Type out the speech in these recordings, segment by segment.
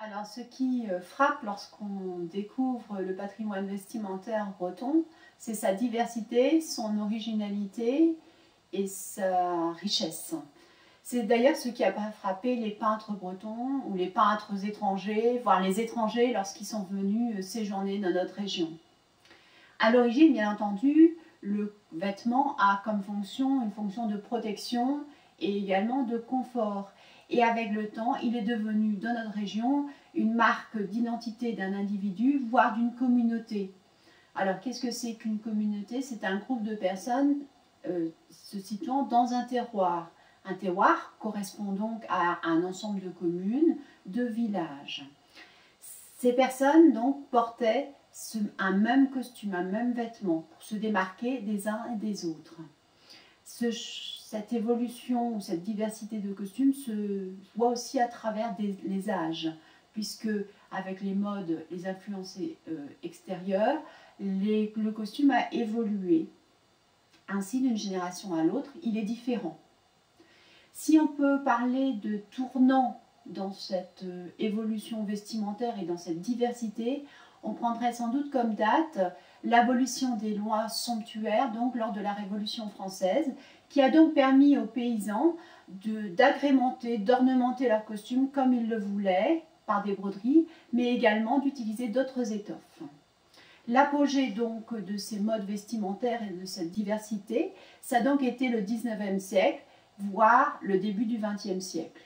Alors, ce qui frappe lorsqu'on découvre le patrimoine vestimentaire breton, c'est sa diversité, son originalité et sa richesse. C'est d'ailleurs ce qui a frappé les peintres bretons ou les peintres étrangers, voire les étrangers lorsqu'ils sont venus séjourner dans notre région. À l'origine, bien entendu, le vêtement a comme fonction une fonction de protection et également de confort. Et avec le temps, il est devenu dans notre région une marque d'identité d'un individu, voire d'une communauté. Alors, qu'est-ce que c'est qu'une communauté? C'est un groupe de personnes se situant dans un terroir. Un terroir correspond donc à un ensemble de communes, de villages. Ces personnes donc portaient un même costume, un même vêtement pour se démarquer des uns et des autres. Cette évolution ou cette diversité de costumes se voit aussi à travers les âges, puisque avec les modes, les influences extérieures, le costume a évolué. Ainsi, d'une génération à l'autre, il est différent. Si on peut parler de tournant dans cette évolution vestimentaire et dans cette diversité, on prendrait sans doute comme date l'abolition des lois somptuaires, donc lors de la Révolution française, qui a donc permis aux paysans d'agrémenter, d'ornementer leurs costumes comme ils le voulaient, par des broderies, mais également d'utiliser d'autres étoffes. L'apogée donc de ces modes vestimentaires et de cette diversité, ça a donc été le 19e siècle, voire le début du 20e siècle.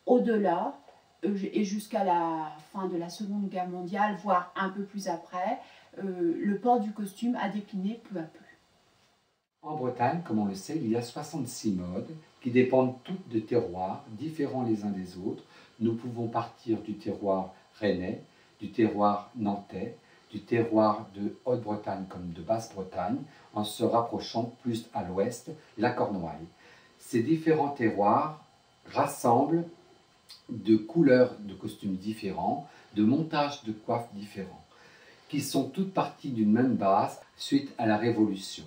Au-delà, et jusqu'à la fin de la Seconde Guerre mondiale, voire un peu plus après, le port du costume a décliné peu à peu. En Bretagne, comme on le sait, il y a 66 modes qui dépendent toutes de terroirs différents les uns des autres. Nous pouvons partir du terroir rennais, du terroir nantais, du terroir de Haute-Bretagne comme de Basse-Bretagne, en se rapprochant plus à l'ouest, la Cornouaille. Ces différents terroirs rassemblent de couleurs de costumes différents, de montages de coiffes différents, qui sont toutes parties d'une même base suite à la Révolution.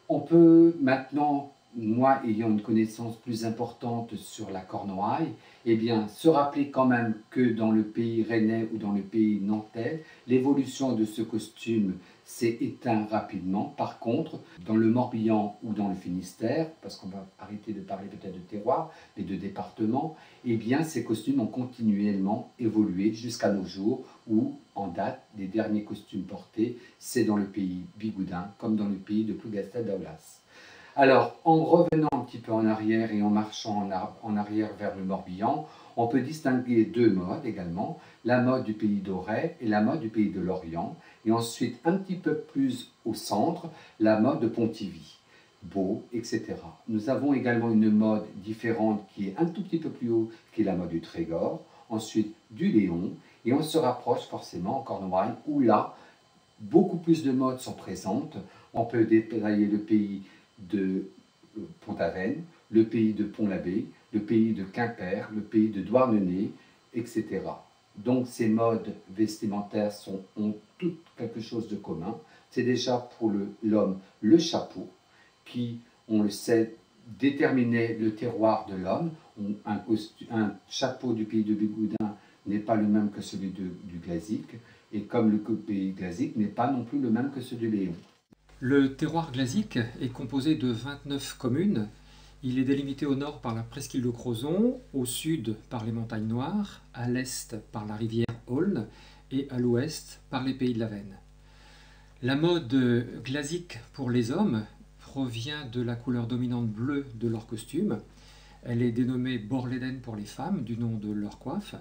On peut maintenant, moi ayant une connaissance plus importante sur la Cornouaille, eh bien, se rappeler quand même que dans le pays rennais ou dans le pays nantais, l'évolution de ce costume s'est éteinte rapidement. Par contre, dans le Morbihan ou dans le Finistère, parce qu'on va arrêter de parler peut-être de terroir, mais de département, eh bien, ces costumes ont continuellement évolué jusqu'à nos jours, où, en date, les derniers costumes portés, c'est dans le pays bigoudin, comme dans le pays de Plougastel-Daoulas. Alors, en revenant un petit peu en arrière et en marchant en arrière vers le Morbihan, on peut distinguer deux modes également, la mode du pays d'Auray et la mode du pays de Lorient, et ensuite un petit peu plus au centre, la mode de Pontivy, Beau, etc. Nous avons également une mode différente qui est un tout petit peu plus haut, qui est la mode du Trégor, ensuite du Léon, et on se rapproche forcément en Cornouailles, où là, beaucoup plus de modes sont présentes. On peut détailler le pays de Pont-Aven, le pays de Pont-l'Abbé, le pays de Quimper, le pays de Douarnenez, etc. Donc ces modes vestimentaires ont toutes quelque chose de commun. C'est déjà pour l'homme le chapeau, qui, on le sait, déterminait le terroir de l'homme. Un chapeau du pays de Bigoudin n'est pas le même que celui du Glazik, et comme le pays Glazik n'est pas non plus le même que celui du Léon. Le terroir glazik est composé de 29 communes. Il est délimité au nord par la presqu'île de Crozon, au sud par les montagnes Noires, à l'est par la rivière Aulne et à l'ouest par les pays de l'Avenne. La mode glazik pour les hommes provient de la couleur dominante bleue de leur costume. Elle est dénommée Borleden pour les femmes, du nom de leur coiffe.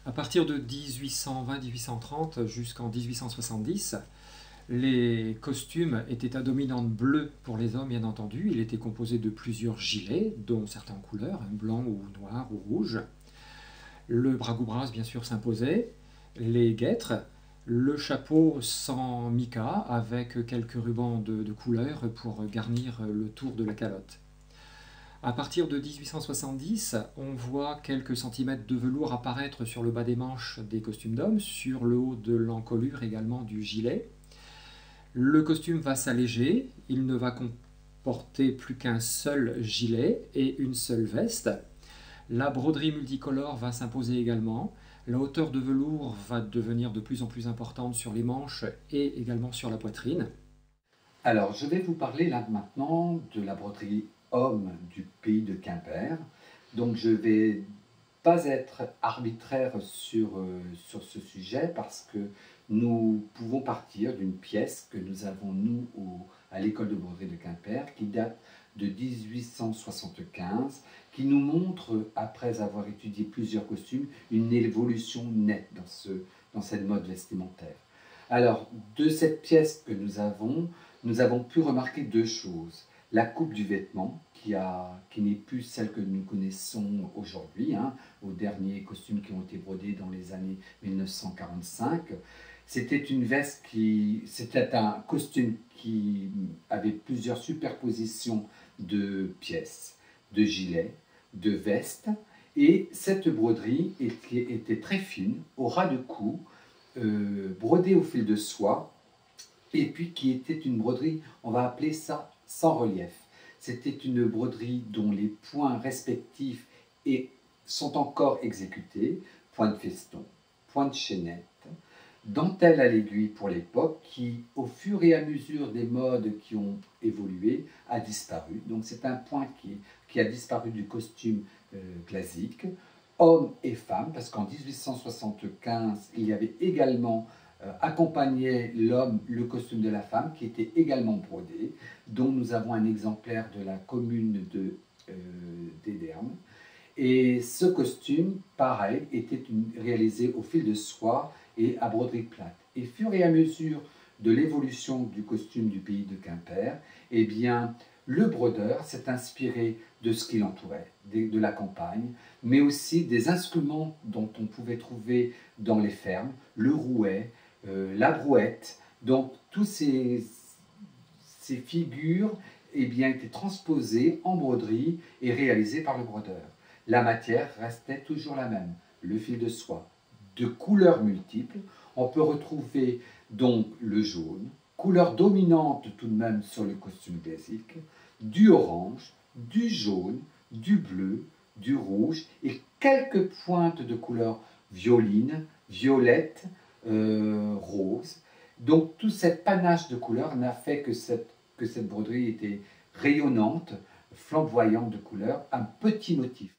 À partir de 1820-1830 jusqu'en 1870, les costumes étaient à dominante bleue pour les hommes, bien entendu. Il était composé de plusieurs gilets, dont certaines couleurs, blanc ou noir ou rouge. Le bragoubras, bien sûr, s'imposait. Les guêtres, le chapeau sans mica, avec quelques rubans de couleur pour garnir le tour de la calotte. À partir de 1870, on voit quelques centimètres de velours apparaître sur le bas des manches des costumes d'hommes, sur le haut de l'encolure également du gilet. Le costume va s'alléger, il ne va comporter plus qu'un seul gilet et une seule veste. La broderie multicolore va s'imposer également. La hauteur de velours va devenir de plus en plus importante sur les manches et également sur la poitrine. Alors, je vais vous parler là maintenant de la broderie homme du pays de Quimper. Donc, je ne vais pas être arbitraire sur ce sujet parce que nous pouvons partir d'une pièce que nous avons, nous, à l'école de broderie de Quimper, qui date de 1875, qui nous montre, après avoir étudié plusieurs costumes, une évolution nette dans cette mode vestimentaire. Alors, de cette pièce que nous avons pu remarquer deux choses. La coupe du vêtement, qui n'est plus celle que nous connaissons aujourd'hui, aux derniers costumes qui ont été brodés dans les années 1945. C'était un costume qui avait plusieurs superpositions de pièces, de gilets, de vestes, et cette broderie était très fine, au ras de cou, brodée au fil de soie, et puis qui était une broderie, on va appeler ça sans relief. C'était une broderie dont les points respectifs sont encore exécutés, point de feston, point de chaînette, dentelle à l'aiguille pour l'époque, qui au fur et à mesure des modes qui ont évolué a disparu. Donc c'est un point qui a disparu du costume classique, hommes et femmes, parce qu'en 1875 il y avait également accompagnait l'homme le costume de la femme qui était également brodé, dont nous avons un exemplaire de la commune d'Edernes. Et ce costume, pareil, était réalisé au fil de soie et à broderie plate. Et fur et à mesure de l'évolution du costume du pays de Quimper, eh bien, le brodeur s'est inspiré de ce qui l'entourait, de la campagne, mais aussi des instruments dont on pouvait trouver dans les fermes, le rouet, la brouette. Donc, toutes ces figures eh bien, étaient transposées en broderie et réalisées par le brodeur. La matière restait toujours la même, le fil de soie. De couleurs multiples, on peut retrouver donc le jaune, couleur dominante tout de même sur le costume classique, du orange, du jaune, du bleu, du rouge et quelques pointes de couleur violine, violette, rose. Donc tout cette panache de couleurs n'a fait que cette broderie était rayonnante, flamboyante de couleurs, un petit motif.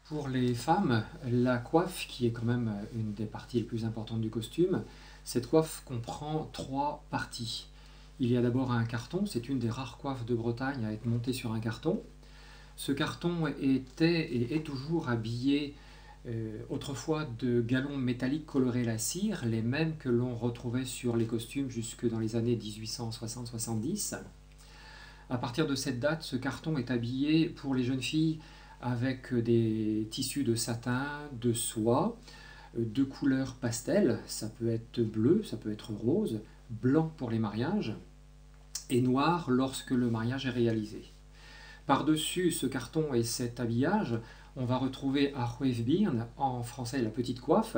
Pour les femmes, la coiffe, qui est quand même une des parties les plus importantes du costume, cette coiffe comprend trois parties. Il y a d'abord un carton, c'est une des rares coiffes de Bretagne à être montée sur un carton. Ce carton était et est toujours habillé autrefois de galons métalliques colorés à la cire, les mêmes que l'on retrouvait sur les costumes jusque dans les années 1860-70. À partir de cette date, ce carton est habillé pour les jeunes filles avec des tissus de satin, de soie, de couleurs pastel, ça peut être bleu, ça peut être rose, blanc pour les mariages, et noir lorsque le mariage est réalisé. Par-dessus ce carton et cet habillage, on va retrouver Arhuefbirn, en français la petite coiffe,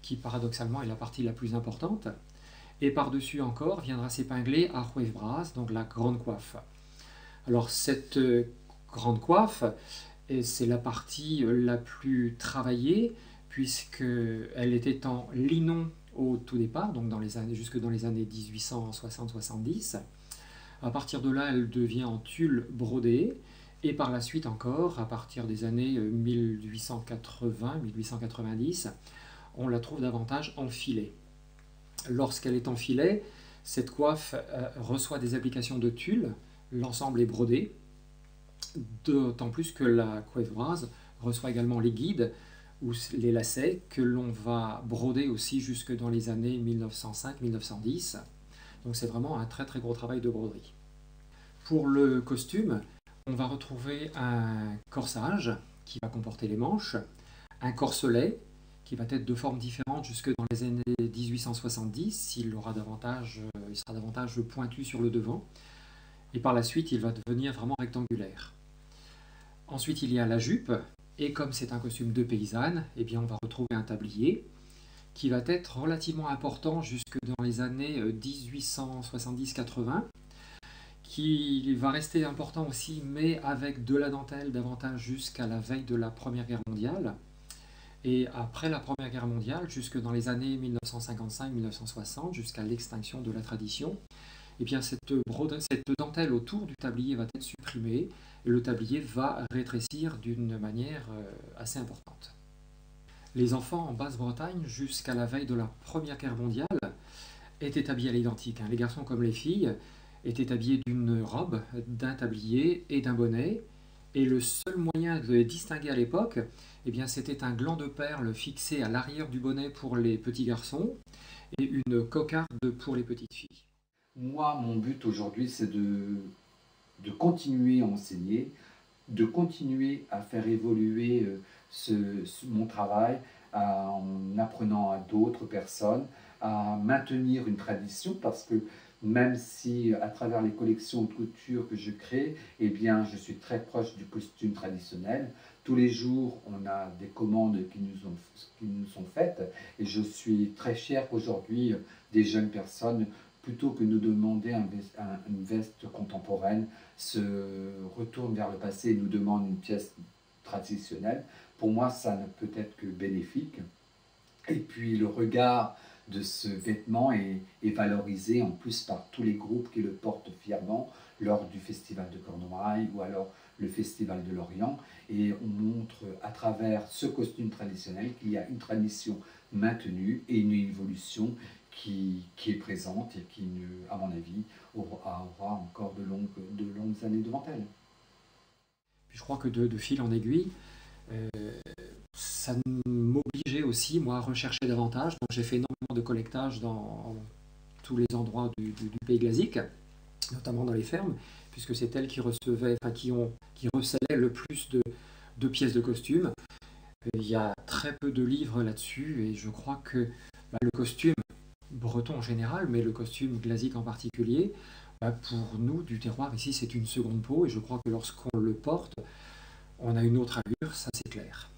qui paradoxalement est la partie la plus importante, et par-dessus encore viendra s'épingler Arhuefbras, donc la grande coiffe. Alors cette grande coiffe, c'est la partie la plus travaillée, puisqu'elle était en linon au tout départ, donc jusque dans les années 1860-70. À partir de là, elle devient en tulle brodée, et par la suite encore, à partir des années 1880-1890, on la trouve davantage en filet. Lorsqu'elle est en filet, cette coiffe reçoit des applications de tulle, l'ensemble est brodé, d'autant plus que la coiffeuse reçoit également les guides ou les lacets que l'on va broder aussi jusque dans les années 1905-1910. Donc c'est vraiment un très très gros travail de broderie. Pour le costume, on va retrouver un corsage qui va comporter les manches, un corselet qui va être de formes différentes jusque dans les années 1870, il sera davantage pointu sur le devant, et par la suite il va devenir vraiment rectangulaire. Ensuite il y a la jupe, et comme c'est un costume de paysanne, eh bien on va retrouver un tablier qui va être relativement important jusque dans les années 1870-80, qui va rester important aussi, mais avec de la dentelle davantage jusqu'à la veille de la Première Guerre mondiale. Et après la Première Guerre mondiale, jusque dans les années 1955-1960, jusqu'à l'extinction de la tradition, eh bien cette dentelle autour du tablier va être supprimée et le tablier va rétrécir d'une manière assez importante. Les enfants en Basse-Bretagne, jusqu'à la veille de la Première Guerre mondiale, étaient habillés à l'identique. Les garçons comme les filles étaient habillés d'une robe, d'un tablier et d'un bonnet. Et le seul moyen de les distinguer à l'époque, eh bien, c'était un gland de perles fixé à l'arrière du bonnet pour les petits garçons et une cocarde pour les petites filles. Moi, mon but aujourd'hui, c'est de continuer à enseigner, de continuer à faire évoluer mon travail en apprenant à d'autres personnes, à maintenir une tradition, parce que même si à travers les collections de couture que je crée, eh bien, je suis très proche du costume traditionnel. Tous les jours, on a des commandes qui nous sont faites et je suis très fier qu'aujourd'hui, des jeunes personnes, plutôt que de nous demander une veste contemporaine, se retournent vers le passé et nous demandent une pièce traditionnelle. Pour moi, ça ne peut être que bénéfique. Et puis le regard de ce vêtement est valorisé en plus par tous les groupes qui le portent fièrement lors du Festival de Cornouailles ou alors le Festival de Lorient. Et on montre à travers ce costume traditionnel qu'il y a une tradition maintenue et une évolution qui est présente et qui, à mon avis, aura encore de longues années devant elle. Puis je crois que de fil en aiguille, ça m'obligeait aussi, moi, à rechercher davantage. Donc j'ai fait énormément de collectage dans tous les endroits du Pays Glasique, notamment dans les fermes, puisque c'est elles qui recevaient, enfin, qui recelaient le plus de pièces de costumes. Il y a très peu de livres là-dessus, et je crois que le costume breton en général, mais le costume glasique en particulier, pour nous, du terroir, ici, c'est une seconde peau, et je crois que lorsqu'on le porte, on a une autre allure, ça c'est clair.